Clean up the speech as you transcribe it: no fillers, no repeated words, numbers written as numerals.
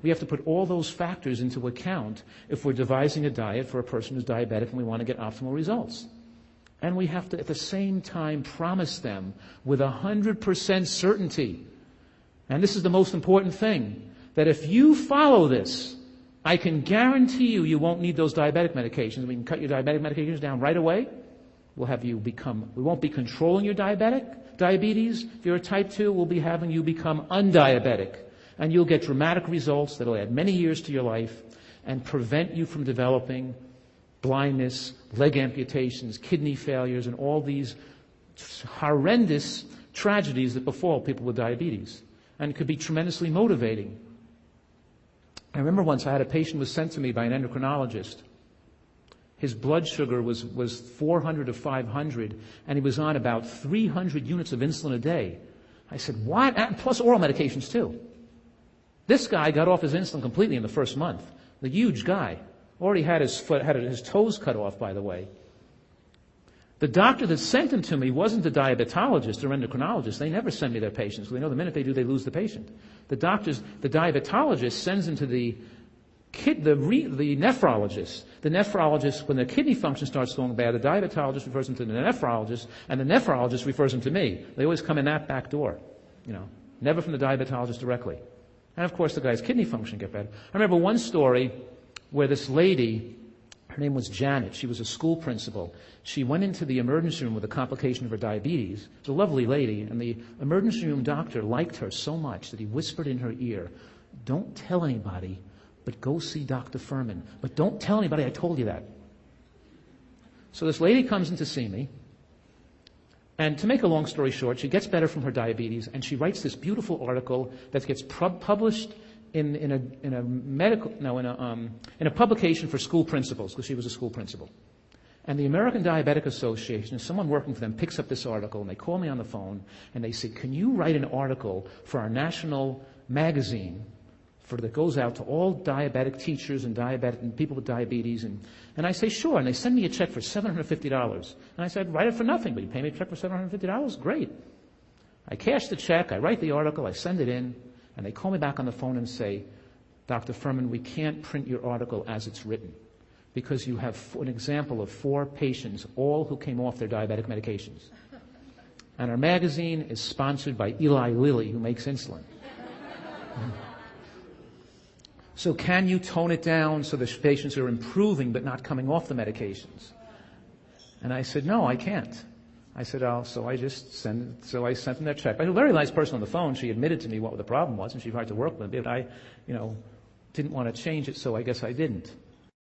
We have to put all those factors into account if we're devising a diet for a person who's diabetic and we want to get optimal results. And we have to, at the same time, promise them with 100% certainty, and this is the most important thing, that if you follow this, I can guarantee you won't need those diabetic medications. We can cut your diabetic medications down right away. We won't be controlling your diabetes. If you're a type 2, we'll be having you become undiabetic. And you'll get dramatic results that'll add many years to your life and prevent you from developing blindness, leg amputations, kidney failures, and all these horrendous tragedies that befall people with diabetes. And it could be tremendously motivating. I remember once I had a patient who was sent to me by an endocrinologist. His blood sugar was 400 to 500, and he was on about 300 units of insulin a day. I said, what? And plus oral medications, too. This guy got off his insulin completely in the first month. The huge guy. Already had his toes cut off, by the way. The doctor that sent him to me wasn't a diabetologist or endocrinologist. They never send me their patients, because they know the minute they do, they lose the patient. The diabetologist sends him to the nephrologist. The nephrologist, when their kidney function starts going bad, the diabetologist refers them to the nephrologist, and the nephrologist refers them to me. They always come in that back door, never from the diabetologist directly. And of course, the guy's kidney function get better. I remember one story where this lady, her name was Janet, she was a school principal. She went into the emergency room with a complication of her diabetes. She was a lovely lady, and the emergency room doctor liked her so much that he whispered in her ear, don't tell anybody, but go see Dr. Fuhrman. But don't tell anybody I told you that. So this lady comes in to see me, and to make a long story short, she gets better from her diabetes, and she writes this beautiful article that gets published in a publication for school principals, because she was a school principal. And the American Diabetic Association, someone working for them, picks up this article, and they call me on the phone, and they say, can you write an article for our national magazine that goes out to all diabetic teachers and people with diabetes? And I say, sure. And they send me a check for $750. And I said, write it for nothing, but you pay me a check for $750? Great. I cash the check, I write the article, I send it in, and they call me back on the phone and say, Dr. Fuhrman, we can't print your article as it's written, because you have an example of 4 patients, all who came off their diabetic medications. And our magazine is sponsored by Eli Lilly, who makes insulin. So can you tone it down so the patients are improving but not coming off the medications? And I said, no, I can't. I said, so I sent them their check. I had a very nice person on the phone. She admitted to me what the problem was, and she tried to work with me, but I, didn't want to change it, so I guess I didn't.